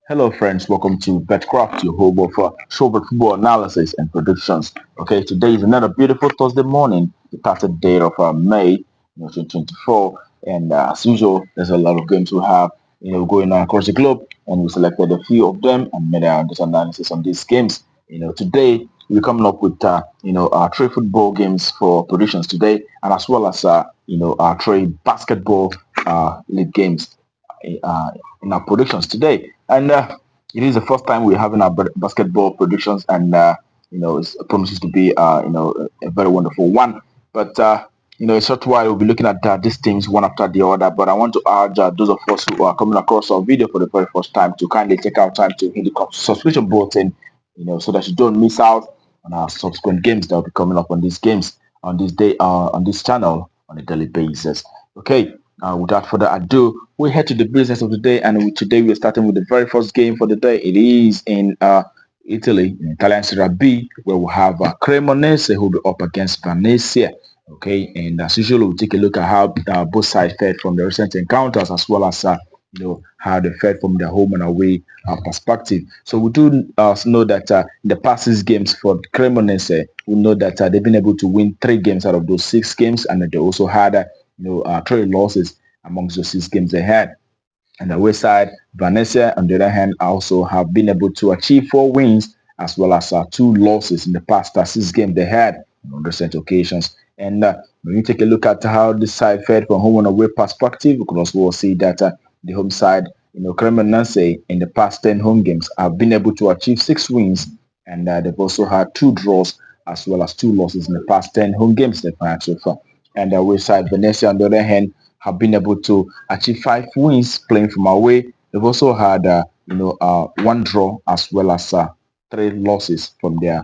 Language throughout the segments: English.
Hello, friends. Welcome to Betkraft, your home of showboat football analysis and predictions. Okay, today is another beautiful Thursday morning, the 30th day of May, 2024, and as usual, there's a lot of games we have, going on across the globe, and we selected a few of them and made our analysis on these games. Today we're coming up with our three football games for predictions today, and as well as our three basketball league games uh, in our predictions today. And it is the first time we're having our basketball predictions, and it promises to be a very wonderful one. But a short while we'll be looking at these teams one after the other. But I want to urge those of us who are coming across our video for the very first time to kindly take our time to hit the subscription button, so that you don't miss out on our subsequent games that will be coming up on these games on this day on this channel on a daily basis. Okay, without further ado, we head to the business of the day, and today we're starting with the very first game for the day. It is in Italy, in Italian Serie B, where we have Cremonese who will be up against Venezia. Okay, and as usual, we'll take a look at how both sides fared from the recent encounters, as well as how they fared from their home and away perspective. So we do know that in the past 6 games for Cremonese, we know that they've been able to win 3 games out of those 6 games, and that they also had 3 losses amongst the 6 games they had. And the west side, Venezia, on the other hand, also have been able to achieve 4 wins as well as 2 losses in the past 6 games they had on recent occasions. And when you take a look at how this side fared from home and away perspective, we can also see that the home side, Cremonese, in the past 10 home games have been able to achieve 6 wins, and they've also had 2 draws as well as 2 losses in the past 10 home games they've had so far. And the away side, Venezia, on the other hand, have been able to achieve 5 wins playing from away. They've also had 1 draw as well as 3 losses from their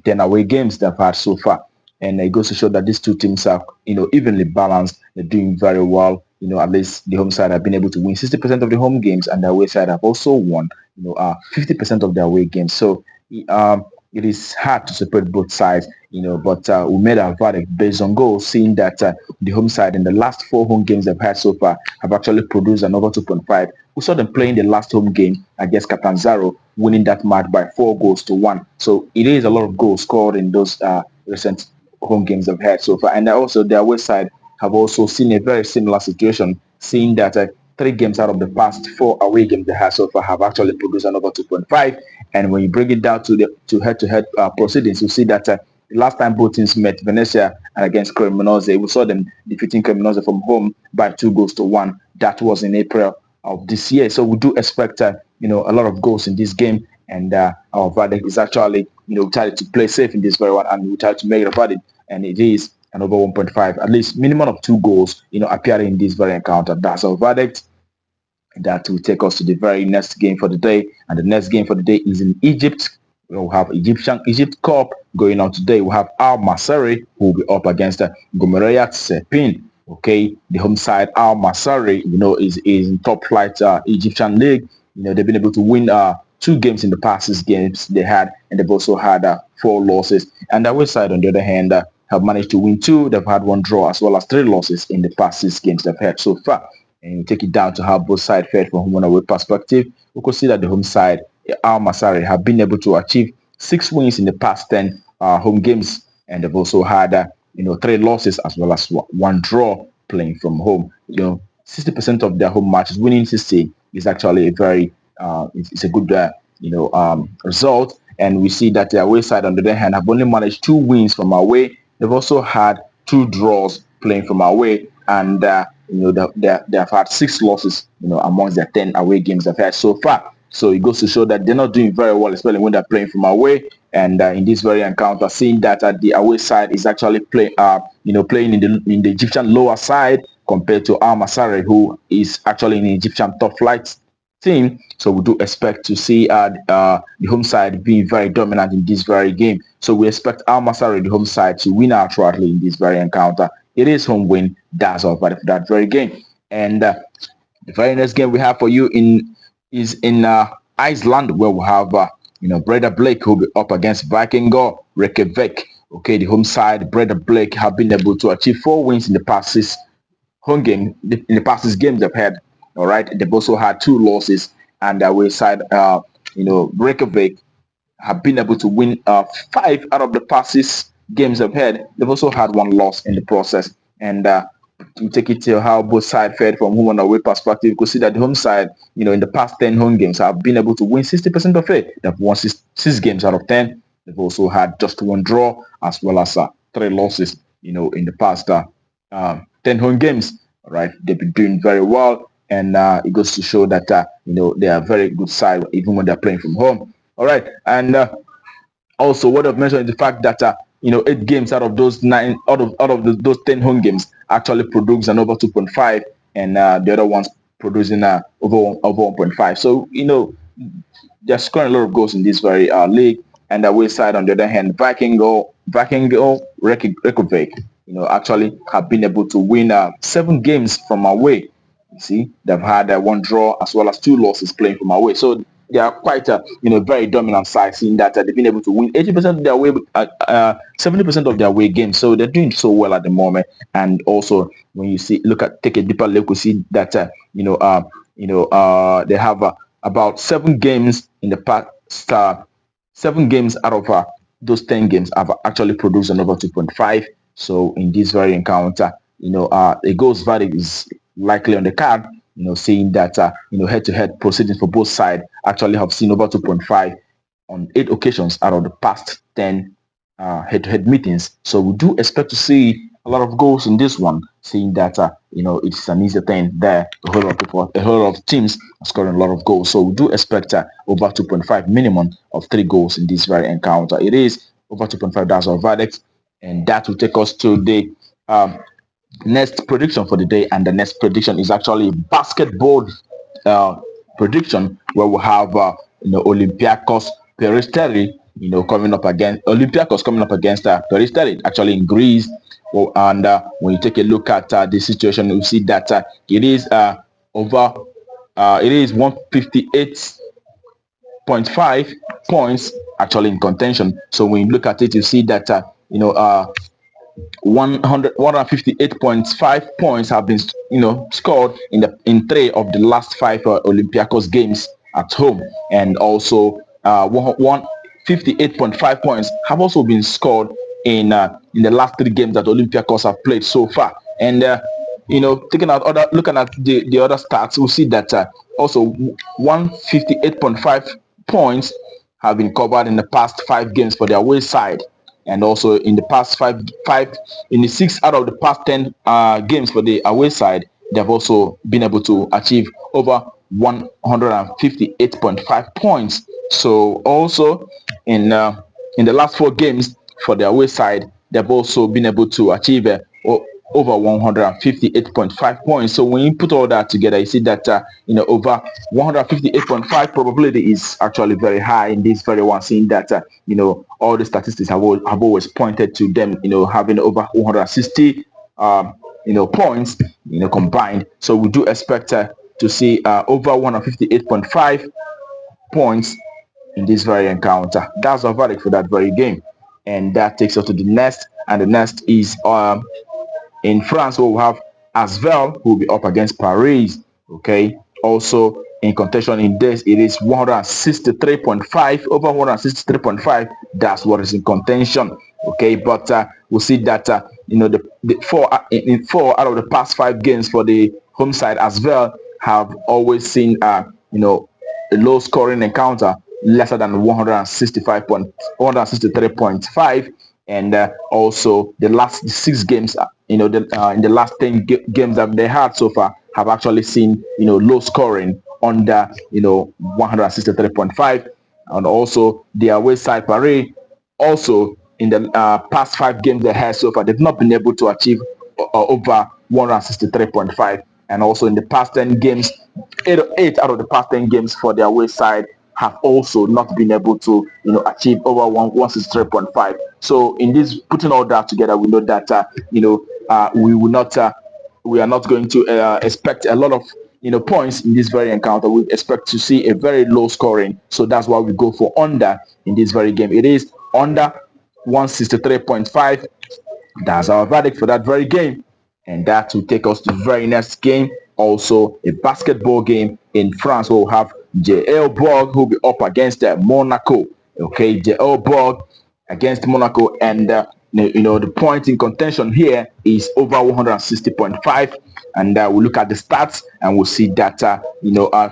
10 away games they've had so far. And it goes to show that these two teams are evenly balanced. They're doing very well. At least the home side have been able to win 60% of the home games, and the away side have also won 50% of their away games. So it is hard to separate both sides, but we made our verdict based on goals, seeing that the home side in the last 4 home games they've had so far have actually produced an over 2.5. We saw them playing the last home game against Catanzaro, winning that match by 4 goals to 1. So it is a lot of goals scored in those recent home games they've had so far. And also their away side have also seen a very similar situation, seeing that 3 games out of the past 4 away games they had so far have actually produced an over 2.5. And when you bring it down to the head-to-head proceedings, you see that the last time both teams met, Venezia and against Cremonese, we saw them defeating Cremonese from home by 2 goals to 1. That was in April of this year. So we do expect a lot of goals in this game, and our verdict is actually we try to play safe in this very one, and we try to make a verdict, and it is an over 1.5, at least minimum of 2 goals appearing in this very encounter. That's our verdict. That will take us to the very next game for the day, and the next game for the day is in Egypt. We'll have Egypt Cup going on today. We have Al Masari who will be up against Gomereyat Sepin. Okay, the home side Al Masari, is in top flight Egyptian league. They've been able to win 2 games in the past 6 games they had, and they've also had 4 losses. And the away side, on the other hand, have managed to win 2. They've had 1 draw as well as 3 losses in the past 6 games they've had so far. And you take it down to how both sides fared from home and away perspective, we could see that the home side, Al Masari, have been able to achieve 6 wins in the past 10 home games, and they've also had 3 losses as well as 1 draw playing from home. 60% of their home matches, winning 60 is actually a very it's a good result. And we see that the away side, on the other hand, have only managed 2 wins from away. They've also had 2 draws playing from away, and they have had 6 losses, amongst their 10 away games they've had so far. So it goes to show that they're not doing very well, especially when they're playing from away. And in this very encounter, seeing that the away side is actually playing in the Egyptian lower side compared to Al Masari, who is actually in the Egyptian top flight team. So we do expect to see the home side being very dominant in this very game. So we expect Al Masari, the home side, to win outrightly in this very encounter. It is home win. That's all for that very game. And the very next game we have for you is in Iceland, where we have Breda Blake who will be up against Vikingur Reykjavik. Okay, the home side, Breda Blake, have been able to achieve 4 wins in the past 6 games they've had. All right, they've also had 2 losses and the away side, Reykjavik, have been able to win 5 out of the past 6 games they've had. They've also had one loss in the process. And to take it to how both sides fared from home and away perspective, you could see that the home side, in the past 10 home games, have been able to win 60% of it. They've won six games out of 10. They've also had just one draw as well as 3 losses, in the past 10 home games. All right, they've been doing very well. And it goes to show that, they are a very good side even when they're playing from home. All right, and also what I've mentioned is the fact that 8 games out of those 9, out of those 10 home games actually produce an over 2.5, and the other ones producing over 1.5. So they're scoring a lot of goals in this very league. And the away side, on the other hand, Viking Reykjavik, actually have been able to win 7 games from away. You see, they've had one draw as well as 2 losses playing from away. So they are quite a very dominant side, seeing that they've been able to win 80% of their away, 70% of their away games. So they're doing so well at the moment. And also, when you take a deeper look, we see that they have about 7 games in the past. 7 games out of those 10 games have actually produced an over 2.5. So in this very encounter, a goals verdict is likely on the card. Seeing that head-to-head proceedings for both sides actually have seen over 2.5 on 8 occasions out of the past 10 head-to-head meetings. So we do expect to see a lot of goals in this one, seeing that it's an easy thing there. A whole lot of teams are scoring a lot of goals. So we do expect over 2.5 minimum of 3 goals in this very encounter. It is over 2.5. That's our verdict, and that will take us to the next prediction for the day. And the next prediction is actually basketball prediction, where we have Olympiacos Peristeri, coming up against Peristeri, actually in Greece. Well, and when you take a look at the situation, you see that it is over. It is 158.5 points actually in contention. So when you look at it, you see that 158.5 points have been scored in 3 of the last 5 Olympiacos games at home, and also 158.5 points have also been scored in the last 3 games that Olympiacos have played so far. And looking at the other stats, we'll see that also 158.5 points have been covered in the past 5 games for their away side. And also in the past 5 in the 6 out of the past 10 games for the away side, they've also been able to achieve over 158.5 points. So also in the last 4 games for the away side, they've also been able to achieve over 158.5 points. So when you put all that together, you see that over 158.5 probability is actually very high in this very one, seeing that all the statistics have always pointed to them having over 160 points combined. So we do expect to see over 158.5 points in this very encounter. That's our verdict for that very game. And that takes us to the next, and the next is in France, we'll have Asvel, who will be up against Paris. Okay. Also in contention in this, it is 163.5, over 163.5. That's what is in contention. Okay, but we'll see that the 4 out of the past 5 games for the home side as well have always seen a low scoring encounter, lesser than 163.5. And also the last 6 games, in the last 10 games that they had so far, have actually seen low scoring under 163.5. And also the away side Paris, also in the past 5 games they had so far, they've not been able to achieve over 163.5. And also in the past 10 games, 8 out of the past 10 games for the away side have also not been able to achieve over 163.5. So in this, putting all that together, we know that we are not going to expect a lot of points in this very encounter. We expect to see a very low scoring. So that's why we go for under in this very game. It is under 163.5. That's our verdict for that very game. And that will take us to the very next game. Also a basketball game in France. We'll have JL Borg will be up against Monaco. Okay, JL Borg against Monaco, and the point in contention here is over 160.5. And we'll look at the stats, and we'll see that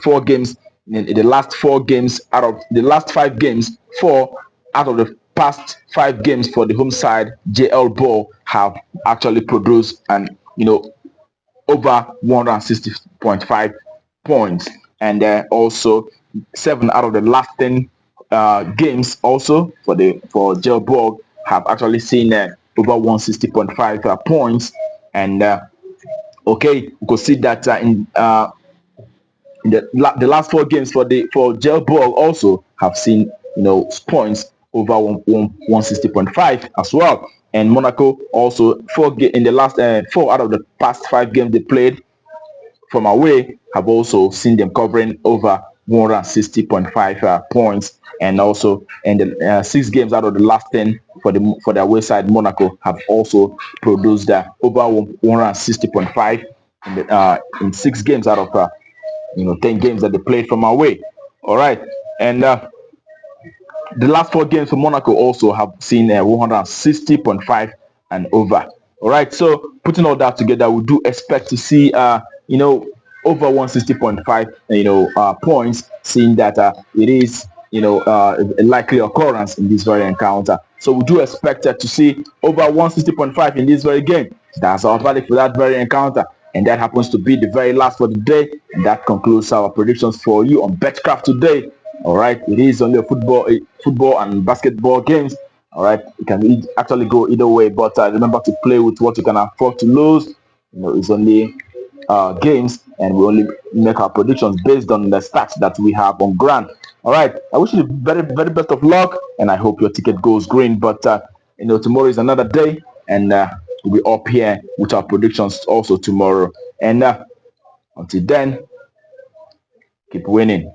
4 games in the last 4 games out of the last 5 games, 4 out of the past 5 games for the home side, JL Ball have actually produced and over 160.5 points, and also 7 out of the last 10 games also for Gelborg have actually seen over 160.5 points. And okay, we could see that in the last 4 games for Gelborg also have seen points over 160.5 as well. And Monaco also in the last 4 out of the past 5 games they played from away have also seen them covering over 160.5 points. And also in the 6 games out of the last 10 for the away side, Monaco have also produced over 160.5 in 6 games out of 10 games that they played from away. All right, and the last 4 games for Monaco also have seen 160.5 and over. All right, so putting all that together, we do expect to see over 160.5 points, seeing that it is a likely occurrence in this very encounter. So we do expect to see over 160.5 in this very game. That's our verdict for that very encounter, and that happens to be the very last for the day. And that concludes our predictions for you on Betkraft today. All right, it is only a football and basketball games. All right, it can actually go either way, but remember to play with what you can afford to lose. It's only games, and we only make our predictions based on the stats that we have on ground. All right, I wish you the very, very best of luck, and I hope your ticket goes green. But tomorrow is another day, and we'll be up here with our predictions also tomorrow. And until then, keep winning.